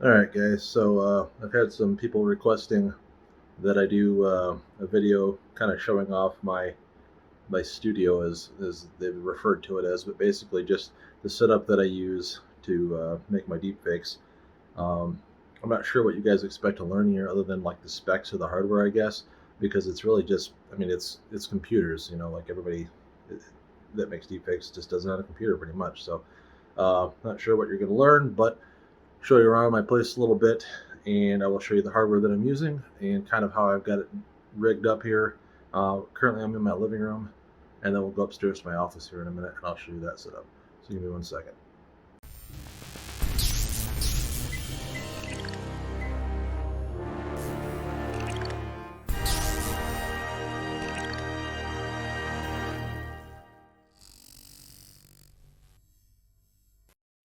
Alright guys, so I've had some people requesting that I do a video kind of showing off my studio as they've referred to it as, but basically just the setup that I use to make my deepfakes. Um, I'm not sure what you guys expect to learn here other than like the specs of the hardware, I guess, because it's really just, I mean, it's computers, like everybody that makes deepfakes just does it on a computer pretty much. So not sure what you're going to learn, but show you around my place a little bit, and I will show you the hardware that I'm using and kind of how I've got it rigged up here. Currently, I'm in my living room, and then we'll go upstairs to my office here in a minute, and I'll show you that setup. So give me 1 second.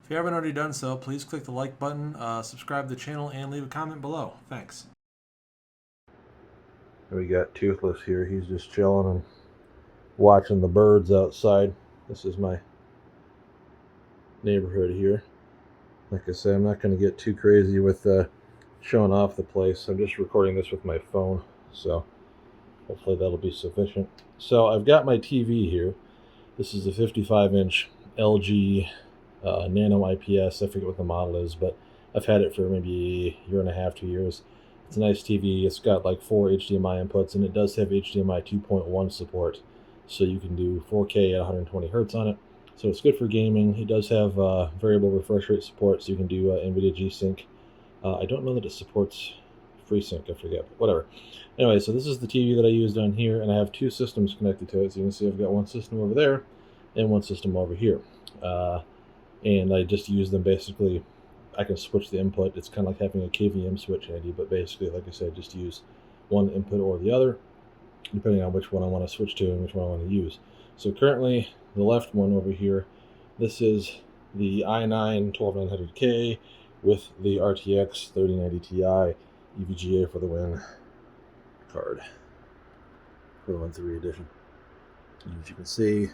If you haven't already done so, please click the like button, subscribe to the channel, and leave a comment below. Thanks. We got Toothless here. He's just chilling and watching the birds outside. This is my neighborhood here. Like I said, I'm not going to get too crazy with showing off the place. I'm just recording this with my phone, so hopefully that'll be sufficient. So I've got my TV here. This is a 55-inch LG Nano IPS. I forget what the model is, but I've had it for maybe a year and a half, 2 years. It's a nice TV. It's got like 4 HDMI inputs, and it does have HDMI 2.1 support, so you can do 4K at 120 hertz on it. So it's good for gaming. It does have variable refresh rate support, so you can do NVIDIA G-Sync. I don't know that it supports FreeSync, I forget, but whatever. Anyway, so this is the TV that I use down here, and I have two systems connected to it. So you can see I've got one system over there and one system over here. And I just use them basically. I can switch the input. It's kind of like having a KVM switch handy, but basically, like I said, just use one input or the other, depending on which one I want to switch to and which one I want to use. So currently, the left one over here, this is the i9 12900K with the RTX 3090 Ti EVGA for the win card for the 1.3 edition. As you can see,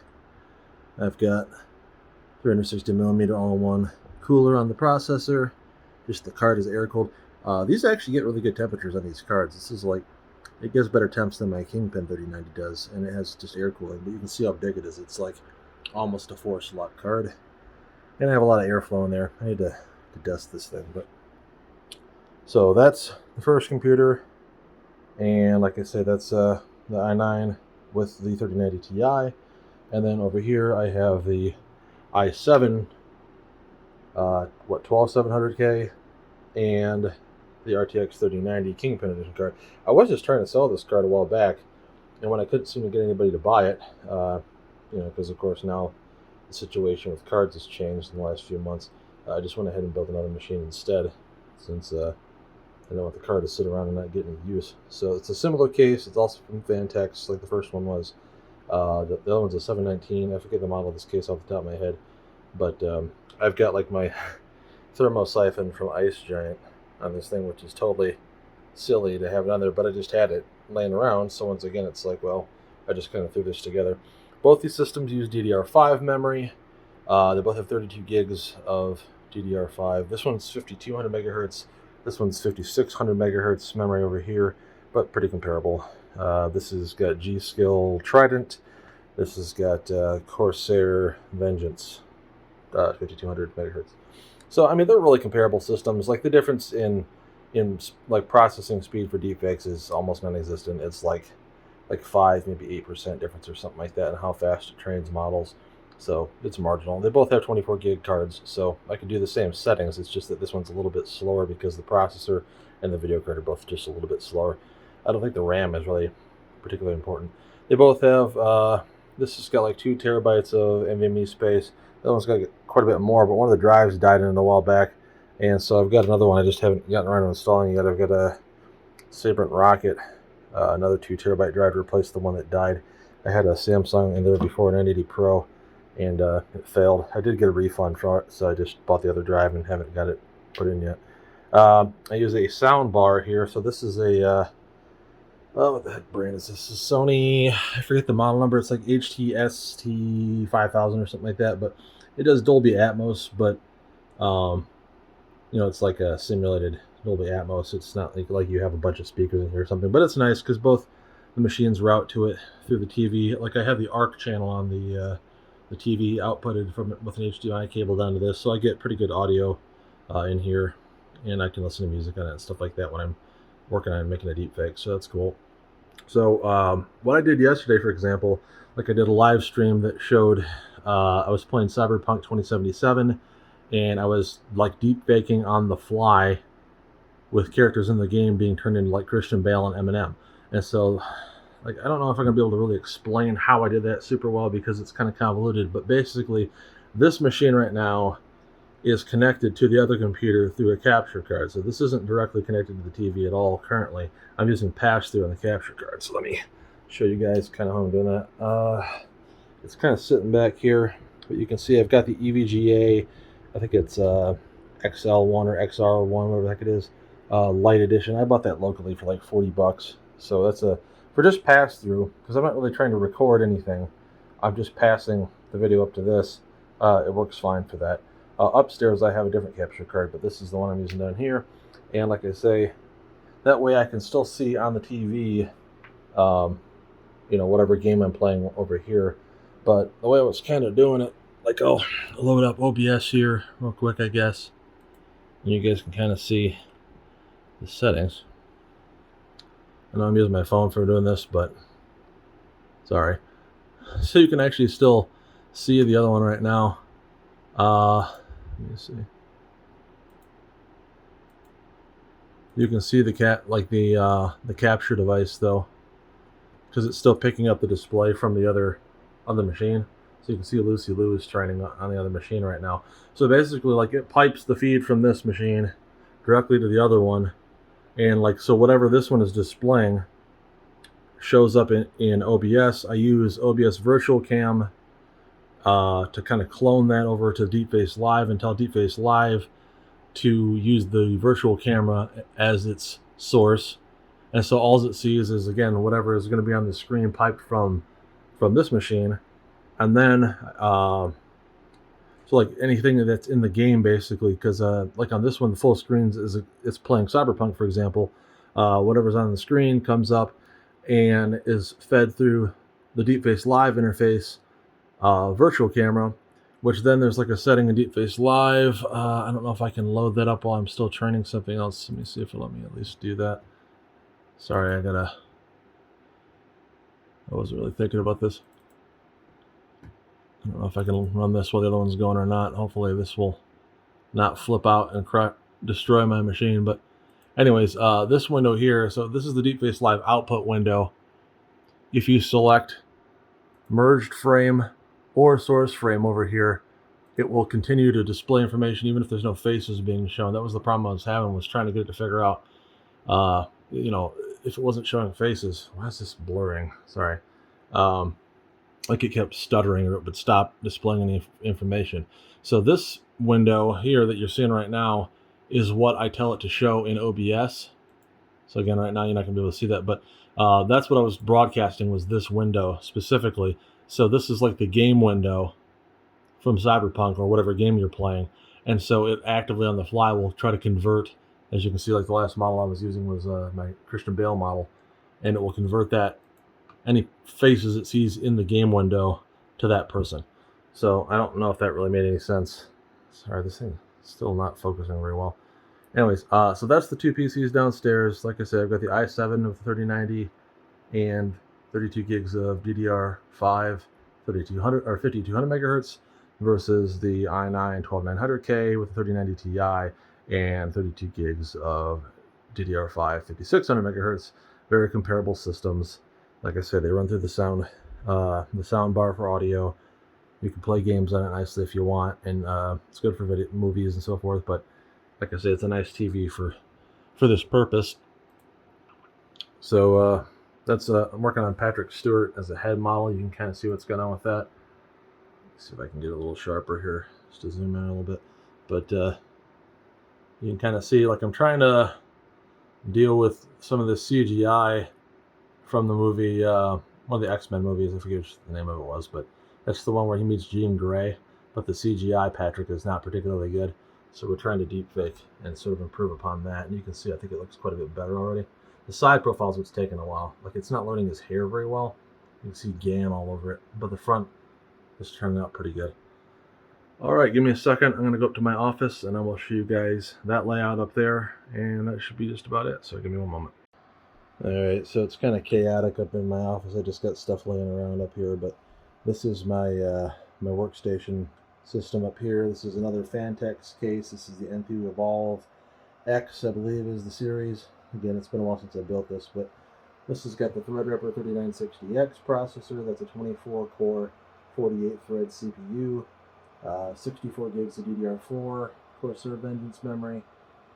I've got 360mm all-in-one cooler on the processor. Just the card is air cooled. These actually get really good temperatures on these cards. This is like, it gives better temps than my Kingpin 3090 does, and it has just air cooling. But you can see how big it is. It's like almost a 4-slot card, and I have a lot of airflow in there. I need to dust this thing, but so that's the first computer, and like I said, that's the i9 with the 3090 Ti, and then over here I have the i7 12700K and the RTX 3090 Kingpin edition card. I was just trying to sell this card a while back, and when I couldn't seem to get anybody to buy it, because of course now the situation with cards has changed in the last few months, I just went ahead and built another machine instead, since I don't want the card to sit around and not get any use. So it's a similar case. It's also from Vantex, like the first one was. The other one's a 719. I forget the model of this case off the top of my head, but I've got like my thermosiphon from Ice Giant on this thing, which is totally silly to have it on there, but I just had it laying around. So once again, it's like, well, I just kind of threw this together. Both these systems use DDR5 memory. They both have 32 gigs of DDR5. This one's 5200 megahertz. This one's 5600 megahertz memory over here, but pretty comparable. This has got G-Skill Trident. This has got Corsair Vengeance, 5200 megahertz. So I mean, they're really comparable systems. Like the difference in like processing speed for deepfakes is almost non-existent. It's like 5, maybe 8% difference or something like that in how fast it trains models. So it's marginal. They both have 24 gig cards, so I can do the same settings. It's just that this one's a little bit slower because the processor and the video card are both just a little bit slower. I don't think the RAM is really particularly important. They both have, this has got like 2 terabytes of NVMe space. That one's got quite a bit more, but one of the drives died in it a while back, and so I've got another one I just haven't gotten around to installing yet. I've got a Sabrent Rocket, another 2 terabyte drive to replace the one that died. I had a Samsung in there before, an 980 Pro, and it failed. I did get a refund for it, so I just bought the other drive and haven't got it put in yet. I use a sound bar here, so this is a what the heck brand is this? This is Sony, I forget the model number. It's like HTST 5000 or something like that, but it does Dolby Atmos, but it's like a simulated Dolby Atmos. It's not like you have a bunch of speakers in here or something, but it's nice because both the machines route to it through the TV. Like I have the ARC channel on the TV outputted from it with an HDMI cable down to this, so I get pretty good audio in here, and I can listen to music on it and stuff like that when I'm working on making a deepfake. So that's cool. So what I did yesterday, for example, like I did a live stream that showed I was playing Cyberpunk 2077, and I was like deepfaking on the fly with characters in the game being turned into like Christian Bale and Eminem. And so, like, I don't know if I'm gonna be able to really explain how I did that super well because it's kind of convoluted. But basically, this machine right now is connected to the other computer through a capture card. So this isn't directly connected to the TV at all currently. I'm using pass-through on the capture card. So let me show you guys kind of how I'm doing that. It's kind of sitting back here, but you can see I've got the EVGA. I think it's XL1 or XR1, whatever the heck it is. Light edition. I bought that locally for like $40. So that's for just pass-through, because I'm not really trying to record anything. I'm just passing the video up to this. It works fine for that. Upstairs I have a different capture card, but this is the one I'm using down here. And like I say, that way I can still see on the TV, whatever game I'm playing over here. But the way I was kind of doing it, like I'll load up OBS here real quick, I guess. And you guys can kind of see the settings. I know I'm using my phone for doing this, but sorry. So you can actually still see the other one right now. Let me see. You can see the capture device though, because it's still picking up the display from the other machine. So you can see Lucy Lou is training on the other machine right now. So basically, like, it pipes the feed from this machine directly to the other one, and like, so whatever this one is displaying shows up in OBS. I use OBS Virtual Cam to kind of clone that over to Deepface Live and tell Deepface Live to use the virtual camera as its source. And so all it sees is, again, whatever is going to be on the screen piped from this machine. And then, so like anything that's in the game, basically, because like on this one, the full screen it's playing Cyberpunk, for example. Whatever's on the screen comes up and is fed through the Deepface Live interface virtual camera, which then there's like a setting in Deepface Live. I don't know if I can load that up while I'm still training something else. Let me see if it'll let me at least do that. Sorry, I wasn't really thinking about this. I don't know if I can run this while the other one's going or not. Hopefully this will not flip out and destroy my machine. But anyways, this window here, so this is the Deepface Live output window. If you select merged frame or source frame over here, it will continue to display information even if there's no faces being shown. That was the problem I was having, was trying to get it to figure out, if it wasn't showing faces. Why is this blurring? Sorry. Like it kept stuttering, or it would stop displaying any information. So this window here that you're seeing right now is what I tell it to show in OBS. So again, right now you're not going to be able to see that, but that's what I was broadcasting, was this window specifically. So this is like the game window from Cyberpunk or whatever game you're playing. And so it actively on the fly will try to convert, as you can see, like the last model I was using was my Christian Bale model, and it will convert that, any faces it sees in the game window, to that person. So I don't know if that really made any sense. Sorry, this thing is still not focusing very well. Anyways, so that's the two PCs downstairs. Like I said, I've got the i7 with 3090 and 32 gigs of DDR5, 3200 or 5200 megahertz, versus the i9 12900K with 3090 Ti and 32 gigs of DDR5, 5600 megahertz. Very comparable systems. Like I said, they run through the sound bar for audio. You can play games on it nicely if you want, and it's good for movies and so forth. But like I said, it's a nice TV for this purpose. So that's I'm working on Patrick Stewart as a head model. You can kind of see what's going on with that. Let's see if I can get it a little sharper here, just to zoom in a little bit. But you can kind of see, like, I'm trying to deal with some of the CGI from the movie, one of the X-Men movies. I forget what the name of it was, but that's the one where he meets Jean Grey. But the CGI Patrick is not particularly good. So we're trying to deepfake and sort of improve upon that. And you can see, I think it looks quite a bit better already. The side profile is what's taking a while. Like, it's not learning his hair very well. You can see GAN all over it, but the front is turning out pretty good. All right, give me a second. I'm gonna go up to my office and I will show you guys that layout up there, and that should be just about it. So give me one moment. All right, so it's kind of chaotic up in my office. I just got stuff laying around up here, but this is my my workstation system up here. This is another Fantex case. This is the N2 Evolve X, I believe, is the series. Again, it's been a while since I built this, but this has got the Threadripper 3960X processor. That's a 24-core, 48-thread CPU, 64 gigs of DDR4 Corsair Vengeance memory.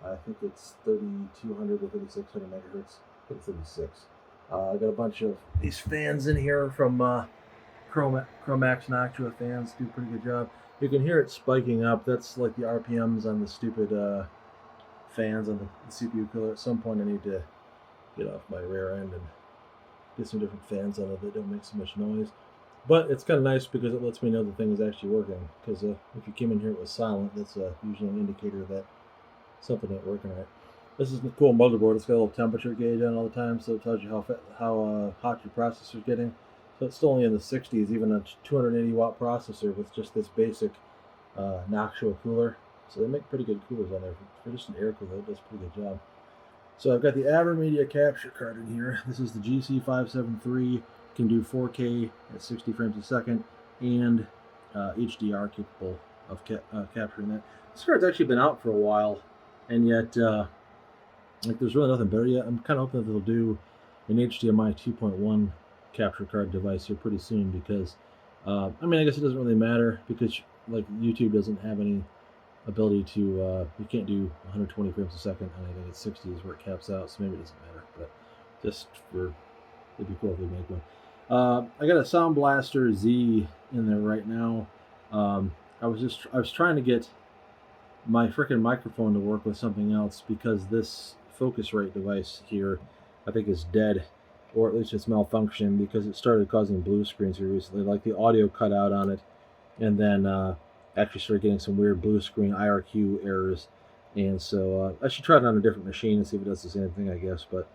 I think it's 3200 or 3600 megahertz. I think it's 36. I got a bunch of these fans in here from Chromax Noctua fans. Do a pretty good job. You can hear it spiking up. That's like the RPMs on the stupid fans on the CPU cooler. At some point I need to get off my rear end and get some different fans on it that don't make so much noise. But it's kind of nice because it lets me know the thing is actually working. Because if you came in here it was silent, that's usually an indicator that something ain't working right. This is the cool motherboard. It's got a little temperature gauge on all the time, so it tells you how hot your processor's getting. So it's still only in the 60s, even a 280 watt processor with just this basic Noctua cooler. So they make pretty good coolers on there. For just an air cooler, it does a pretty good job. So I've got the AverMedia capture card in here. This is the GC573. Can do 4K at 60 frames a second and HDR capable of capturing that. This card's actually been out for a while, and yet like there's really nothing better yet. I'm kind of hoping that they'll do an HDMI 2.1 capture card device here pretty soon because I mean, I guess it doesn't really matter because like YouTube doesn't have any ability to you can't do 120 frames a second, and I think it's 60 is where it caps out, so maybe it doesn't matter, but just for it'd be cool if they make one. I got a Sound Blaster Z in there right now. I was trying to get my freaking microphone to work with something else because this Focusrite device here I think is dead, or at least it's malfunctioning because it started causing blue screens here recently. Like the audio cut out on it, and then actually started getting some weird blue screen IRQ errors. And so I should try it on a different machine and see if it does the same thing, I guess. But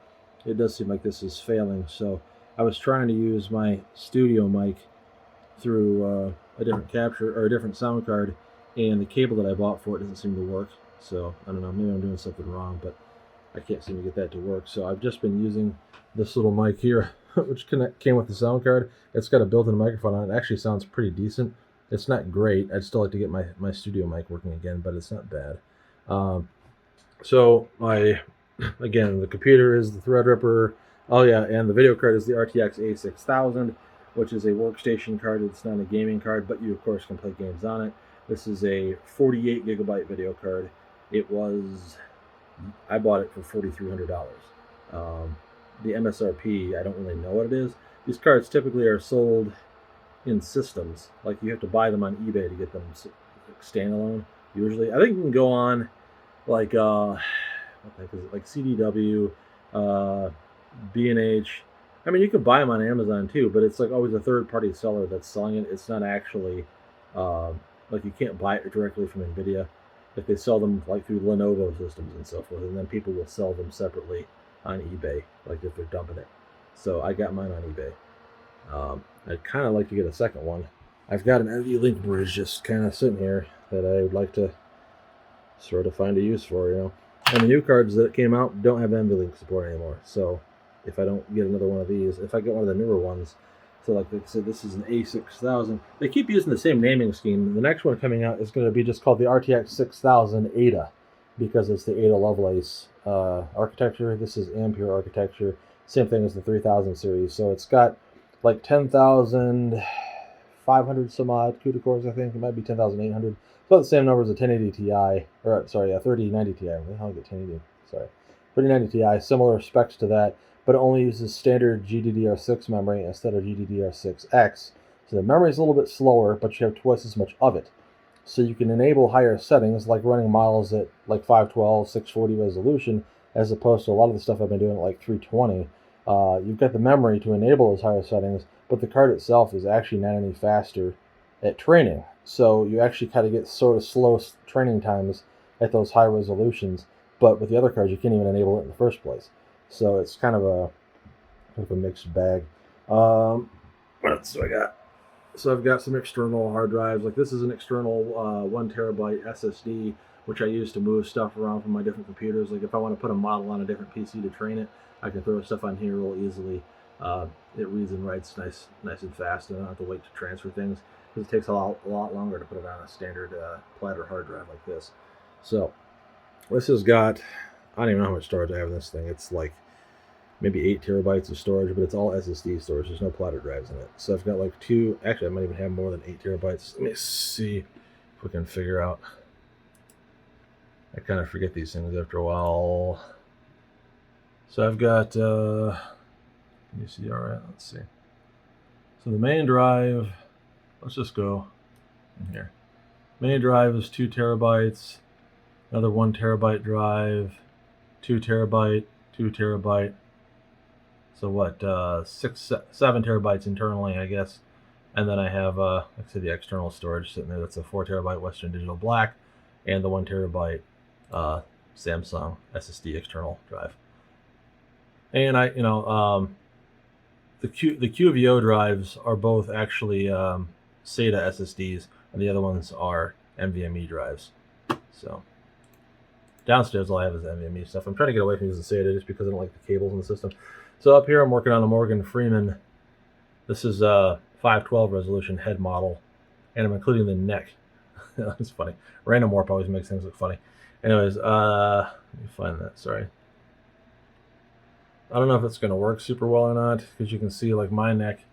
it does seem like this is failing. So I was trying to use my studio mic through a different capture or a different sound card, and the cable that I bought for it doesn't seem to work. So I don't know, maybe I'm doing something wrong, but I can't seem to get that to work. So I've just been using this little mic here, which came with the sound card. It's got a built-in microphone on it. It actually sounds pretty decent. It's not great. I'd still like to get my studio mic working again, but it's not bad. So again, the computer is the Threadripper. Oh yeah, and the video card is the RTX A6000, which is a workstation card. It's not a gaming card, but you of course can play games on it. This is a 48 gigabyte video card. I bought it for $4,300. The MSRP, I don't really know what it is. These cards typically are sold in systems. Like you have to buy them on eBay to get them standalone. Usually, I think you can go on like what the heck is it? Like CDW, B&H. I mean, you can buy them on Amazon too, but it's like always a third-party seller that's selling it. It's not actually like you can't buy it directly from NVIDIA. Like they sell them like through Lenovo systems and so forth, and then people will sell them separately on eBay, like if they're dumping it. So I got mine on eBay. I'd kind of like to get a second one. I've got an NVLink bridge just kind of sitting here that I would like to sort of find a use for, you know. And the new cards that came out don't have NVLink support anymore. So if I don't get another one of these, if I get one of the newer ones, so like I said, this is an A6000. They keep using the same naming scheme. The next one coming out is going to be just called the RTX 6000 Ada, because it's the Ada Lovelace architecture. This is Ampere architecture. Same thing as the 3000 series. So it's got like 10,500 some odd CUDA cores, I think. It might be 10,800. It's about the same number as a 1080 Ti, or sorry, a 3090 Ti. Where the hell did I get 1080? Sorry. 3090 Ti, similar specs to that, but it only uses standard GDDR6 memory instead of GDDR6X. So the memory is a little bit slower, but you have twice as much of it. So you can enable higher settings, like running models at like 512, 640 resolution, as opposed to a lot of the stuff I've been doing at like 320. You've got the memory to enable those higher settings, but the card itself is actually not any faster at training. So you actually kind of get sort of slow training times at those high resolutions. But with the other cards, you can't even enable it in the first place. So it's kind of a mixed bag. What else do I got? So I've got some external hard drives. Like this is an external 1 terabyte SSD, which I use to move stuff around from my different computers. Like if I want to put a model on a different PC to train it, I can throw stuff on here real easily. It reads and writes nice and fast, and I don't have to wait to transfer things because it takes a lot longer to put it on a standard platter hard drive like this. So this has got, I don't even know how much storage I have in this thing. It's like maybe 8 terabytes of storage, but it's all SSD storage. There's no platter drives in it. So I've got like two, actually I might even have more than 8 terabytes. Let me see if we can figure out. I kind of forget these things after a while. So I've got, can you see all right? Let's see. So the main drive, let's just go in here. Main drive is 2 terabytes, another 1 terabyte drive, 2 terabyte, 2 terabyte. So what, 7 terabytes internally, I guess. And then I have, like I said, the external storage sitting there. That's a 4 terabyte Western Digital Black and the 1 terabyte Samsung SSD external drive. And I, the QVO drives are both actually SATA SSDs, and the other ones are NVMe drives. So downstairs all I have is NVMe stuff. I'm trying to get away from using SATA just because I don't like the cables in the system. So up here I'm working on a Morgan Freeman. This is a 512 resolution head model, and I'm including the neck. That's funny. Random warp always makes things look funny. Anyways, let me find that. Sorry. I don't know if it's going to work super well or not, because you can see like my neck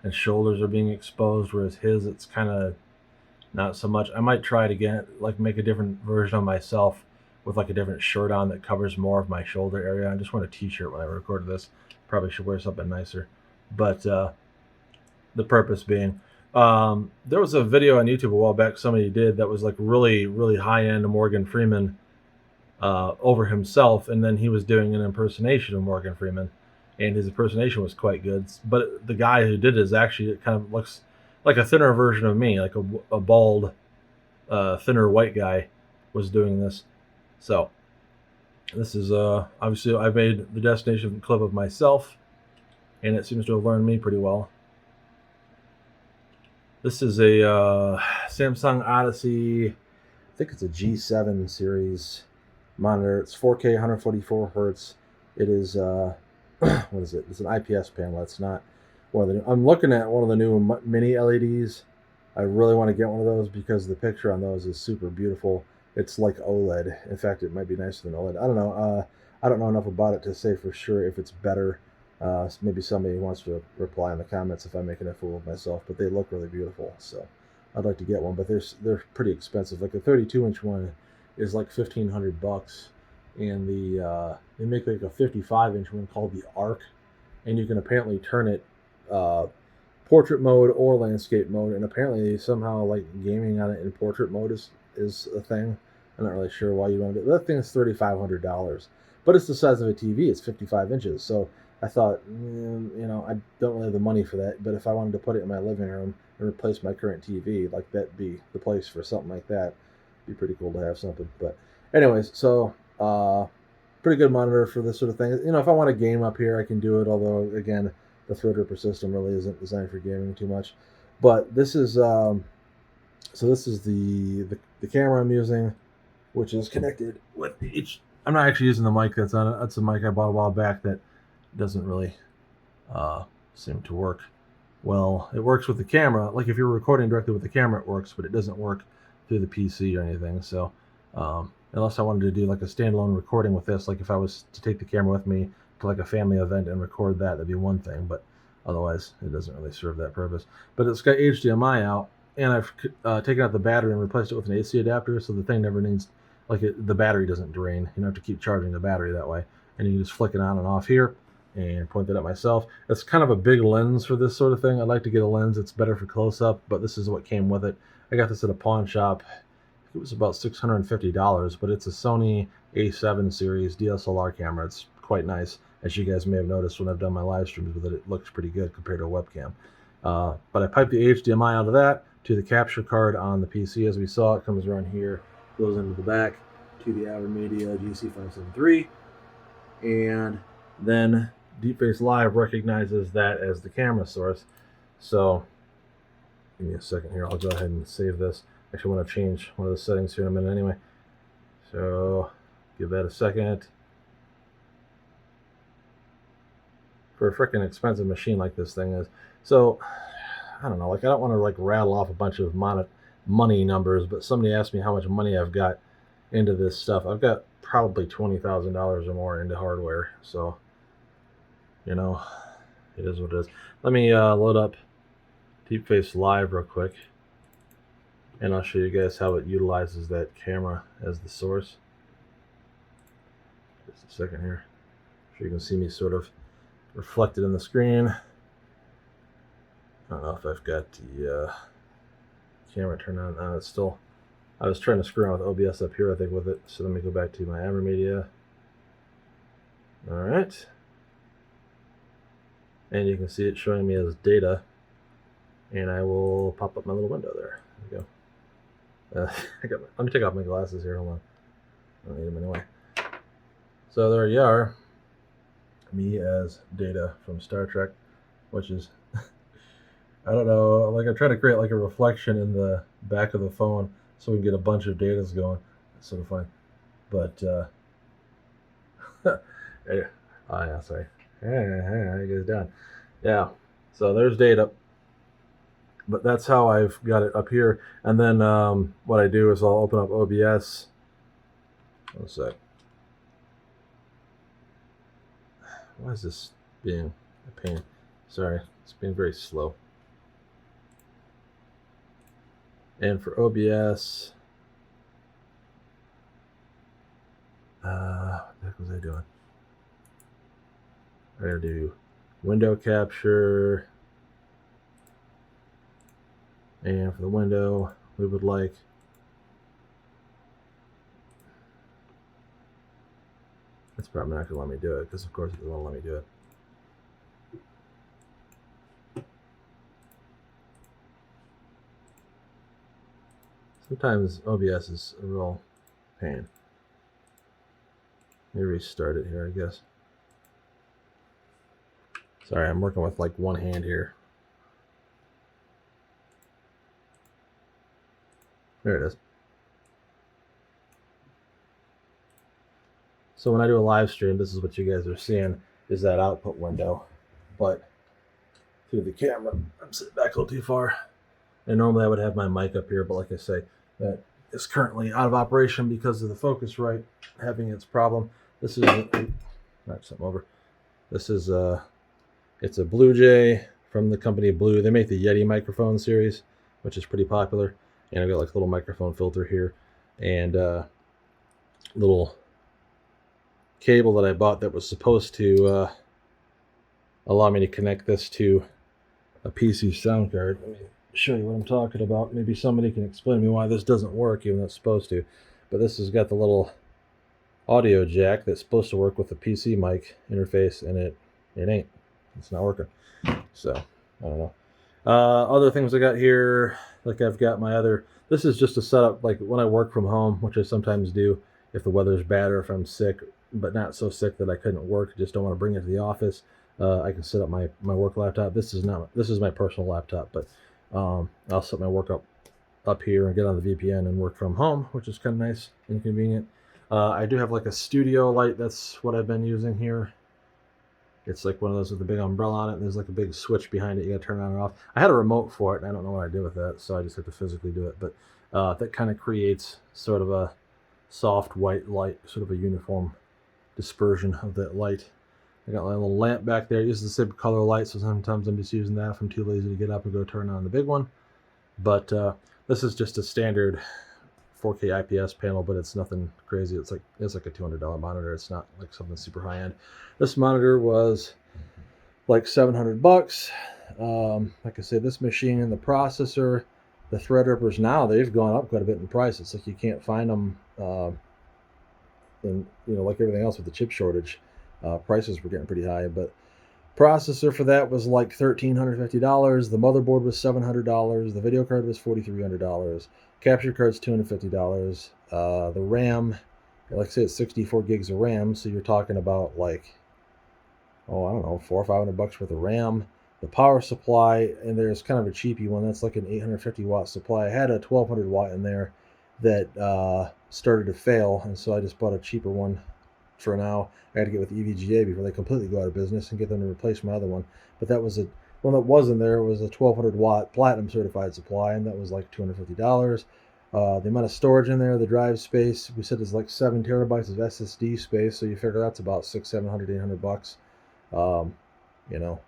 and shoulders are being exposed, whereas his, it's kind of not so much. I might try it again, like make a different version of myself with like a different shirt on that covers more of my shoulder area. I just want a t-shirt when I recorded this. Probably should wear something nicer. But the purpose being, there was a video on YouTube a while back somebody did that was like really, really high-end Morgan Freeman over himself, and then he was doing an impersonation of Morgan Freeman, and his impersonation was quite good. But the guy who did it is actually, it kind of looks like a thinner version of me, like a bald, thinner white guy was doing this. So this is obviously I made the destination clip of myself, and it seems to have learned me pretty well. This is a Samsung Odyssey, I think it's a G7 series monitor. It's 4K, 144 hertz. It is what is it? It's an IPS panel. It's not one of the. I'm looking at one of the new mini LEDs. I really want to get one of those because the picture on those is super beautiful. It's like OLED. In fact, it might be nicer than OLED. I don't know. I don't know enough about it to say for sure if it's better. Maybe somebody wants to reply in the comments if I'm making a fool of myself. But they look really beautiful, so I'd like to get one. But they're pretty expensive. Like a 32-inch one is like $1,500, and they make like a 55-inch one called the Arc, and you can apparently turn it portrait mode or landscape mode, and apparently somehow like gaming on it in portrait mode is a thing. I'm not really sure why you want to do it. That thing is $3,500, but it's the size of a TV. It's 55 inches, so I thought, I don't really have the money for that, but if I wanted to put it in my living room and replace my current TV, like that'd be the place for something like that. Be pretty cool to have something. But anyways, so pretty good monitor for this sort of thing. If I want to game up here, I can do it, although again, the Threadripper system really isn't designed for gaming too much. But this is so this is the camera I'm using, which is connected with each. I'm not actually using the mic that's on it. That's a mic I bought a while back that doesn't really seem to work well. It works with the camera. Like if you're recording directly with the camera, it works, but it doesn't work through the PC or anything. So unless I wanted to do like a standalone recording with this, like if I was to take the camera with me to like a family event and record that, that'd be one thing, but otherwise it doesn't really serve that purpose. But it's got HDMI out, and I've taken out the battery and replaced it with an AC adapter, so the thing never needs, the battery doesn't drain. You don't have to keep charging the battery that way, and you can just flick it on and off here and point that at myself. It's kind of a big lens for this sort of thing. I'd like to get a lens that's better for close-up, but this is what came with it. I got this at a pawn shop. It was about $650, but it's a Sony A7 series DSLR camera. It's quite nice. As you guys may have noticed when I've done my live streams with it, it looks pretty good compared to a webcam. But I piped the HDMI out of that to the capture card on the PC. As we saw, it comes around here, goes into the back. to the AverMedia GC573, and then Deepface Live recognizes that as the camera source. So give me a second here. I'll go ahead and save this. Actually, I want to change one of the settings here in a minute anyway. So give that a second. For a freaking expensive machine like this thing is. So I don't know, like I don't want to like rattle off a bunch of money numbers, but somebody asked me how much money I've got into this stuff. I've got probably $20,000 or more into hardware. So, you know, it is what it is. Let me load up Deepface Live real quick, and I'll show you guys how it utilizes that camera as the source. Just a second here, so you can see me sort of reflected in the screen. I don't know if I've got the camera turned on. It's still, I was trying to screw around with OBS up here, I think, with it. So let me go back to my AverMedia. All right. And you can see it showing me as data. And I will pop up my little window there. There we go. Let me take off my glasses here. Hold on. I don't need them anyway. So there you are. Me as data from Star Trek, which is, I don't know, like I'm trying to create like a reflection in the back of the phone so we can get a bunch of datas going. It's sort of fun. But, yeah, sorry. Hey, how you guys doing? Yeah, so there's data. But that's how I've got it up here. And then what I do is I'll open up OBS. One sec. Why is this being a pain? Sorry, it's being very slow. And for OBS, what the heck was I doing? I gotta do window capture. And for the window, we would like it's probably not going to let me do it because, of course, it won't let me do it. Sometimes OBS is a real pain. Let me restart it here, I guess. Sorry, I'm working with like one hand here. There it is. So when I do a live stream, this is what you guys are seeing, is that output window. But through the camera, I'm sitting back a little too far. And normally I would have my mic up here, but like I say, that is currently out of operation because of the Focusrite having its problem. This is, knock something over. This is it's a Blue Jay from the company Blue. They make the Yeti microphone series, which is pretty popular. And I've got like a little microphone filter here and little cable that I bought that was supposed to allow me to connect this to a PC sound card. Let me show you what I'm talking about. Maybe somebody can explain to me why this doesn't work, even though it's supposed to. But this has got the little audio jack that's supposed to work with the PC mic interface, and it ain't. It's not working. So, I don't know. Other things I got here, like I've got my other, this is just a setup, like when I work from home, which I sometimes do if the weather's bad or if I'm sick, but not so sick that I couldn't work, just don't want to bring it to the office. I can set up my work laptop. This is my personal laptop, but I'll set my work up here and get on the VPN and work from home, which is kind of nice and convenient. I do have like a studio light. That's what I've been using here. It's like one of those with a big umbrella on it, and there's like a big switch behind it. You got to turn it on and off. I had a remote for it, and I don't know what I did with that, so I just have to physically do it. But that kind of creates sort of a soft white light, sort of a uniform dispersion of that light. I got my little lamp back there. It uses the same color light, so sometimes I'm just using that if I'm too lazy to get up and go turn on the big one. But this is just a standard 4K IPS panel, but it's nothing crazy. It's like a $200 monitor. It's not like something super high end. This monitor was like $700. Like I said, this machine and the processor, the Threadrippers now, they've gone up quite a bit in price. It's like you can't find them, and like everything else with the chip shortage, prices were getting pretty high. But processor for that was like $1,350. The motherboard was $700. The video card was $4,300. Capture card's $250. The RAM like I said, it's 64 gigs of RAM, so you're talking about like, oh, I don't know, $400 or $500 worth of RAM. The power supply, and there's kind of a cheapy one that's like an 850 watt supply. I had a 1200 watt in there that started to fail, and so I just bought a cheaper one for now. I had to get with EVGA before they completely go out of business and get them to replace my other one. But that was a one that was in there was a 1200 watt platinum certified supply, and that was like $250. The amount of storage in there, the drive space, we said is like 7 terabytes of SSD space, so you figure that's about six, 700, $800. Um, you know,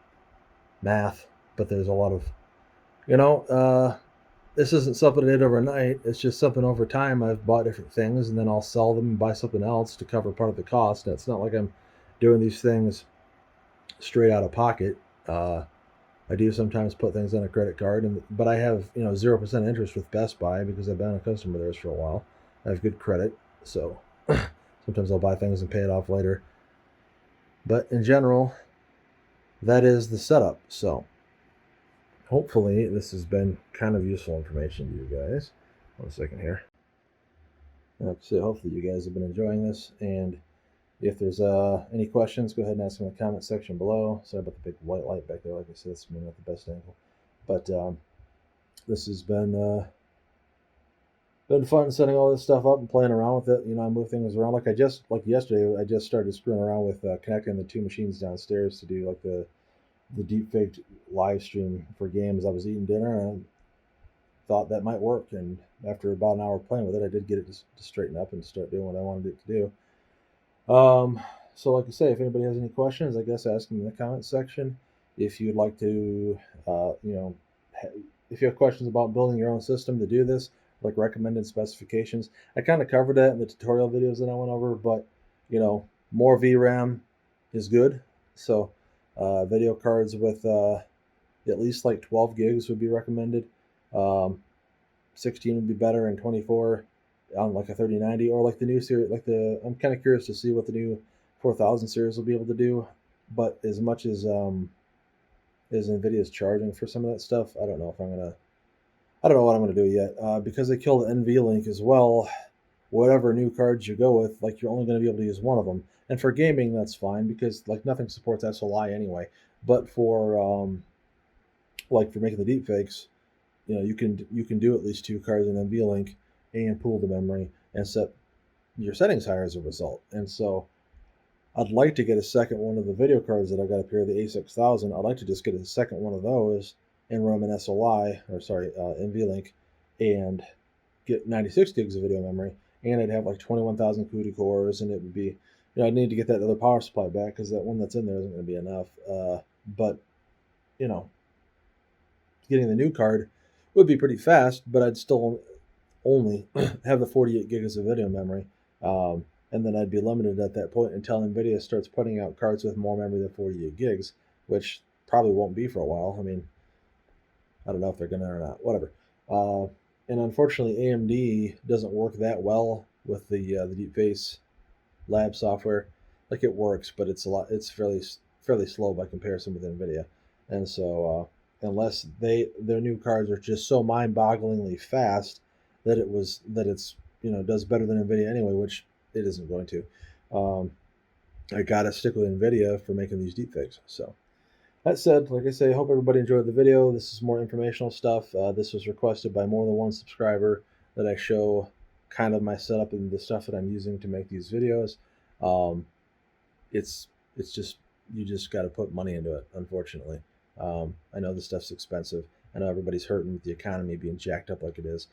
math, but there's a lot of, you know, this isn't something I did overnight. It's just something over time. I've bought different things and then I'll sell them and buy something else to cover part of the cost. And it's not like I'm doing these things straight out of pocket. I do sometimes put things on a credit card, but I have 0% interest with Best Buy because I've been a customer of theirs for a while. I have good credit, so sometimes I'll buy things and pay it off later. But in general, that is the setup. So hopefully this has been kind of useful information to you guys. 1 second here. So hopefully you guys have been enjoying this, and if there's any questions, go ahead and ask them in the comment section below. Sorry about the big white light back there. Like I said, it's maybe not the best angle, but this has been fun setting all this stuff up and playing around with it. I move things around. Like yesterday, I just started screwing around with connecting the two machines downstairs to do like the Deepfake live stream for games. I was eating dinner and thought that might work, and after about an hour playing with it, I did get it to straighten up and start doing what I wanted it to do. So like I say, if anybody has any questions, I guess ask them in the comment section. If you'd like to, if you have questions about building your own system to do this, like recommended specifications, I kind of covered that in the tutorial videos that I went over, but more VRAM is good. So video cards with at least like 12 gigs would be recommended. 16 would be better, and 24 on like a 3090 or like the new series. I'm kind of curious to see what the new 4000 series will be able to do. But as much as Nvidia's charging for some of that stuff, I don't know what I'm gonna do yet. Because they killed NVLink as well. Whatever new cards you go with, like you're only going to be able to use one of them. And for gaming, that's fine because like nothing supports SLI anyway. But for like for making the deepfakes, you can do at least two cards in NVLink and pool the memory and set your settings higher as a result. And so I'd like to get a second one of the video cards that I got up here, the A6000. I'd like to just get a second one of those and run an SLI, or sorry, NVLink, and get 96 gigs of video memory, and I'd have like 21,000 CUDA cores, and it would be, I'd need to get that other power supply back because that one that's in there isn't going to be enough. But getting the new card would be pretty fast, but I'd still only have the 48 gigs of video memory. And then I'd be limited at that point until NVIDIA starts putting out cards with more memory than 48 gigs, which probably won't be for a while. I mean, I don't know if they're going to or not, whatever. And unfortunately, AMD doesn't work that well with the Deepface lab software. Like it works, but it's fairly slow by comparison with NVIDIA. And so unless their new cards are just so mind-bogglingly fast that it's does better than NVIDIA anyway, which it isn't going to. I gotta stick with NVIDIA for making these deepfakes. So that said, like I say, I hope everybody enjoyed the video. This is more informational stuff. This was requested by more than one subscriber that I show kind of my setup and the stuff that I'm using to make these videos. It's just, you just got to put money into it, unfortunately. I know this stuff's expensive. I know everybody's hurting with the economy being jacked up like it is.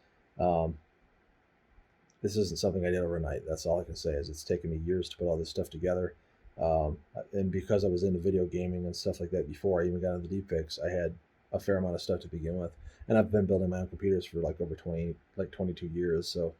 This isn't something I did overnight. That's all I can say is it's taken me years to put all this stuff together. And because I was into video gaming and stuff like that before I even got into deepfakes, I had a fair amount of stuff to begin with. And I've been building my own computers for like over 22 years. So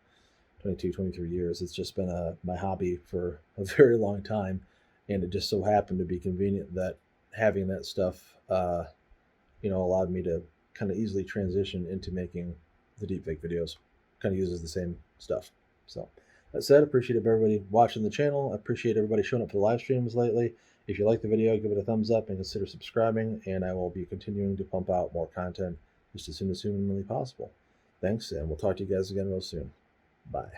22, 23 years. It's just been my hobby for a very long time. And it just so happened to be convenient that having that stuff, allowed me to kind of easily transition into making the deepfake videos. Kind of uses the same stuff. So that said, appreciate everybody watching the channel. I appreciate everybody showing up for the live streams lately. If you like the video, give it a thumbs up and consider subscribing, and I will be continuing to pump out more content just as soon as humanly possible. Thanks, and we'll talk to you guys again real soon. Bye.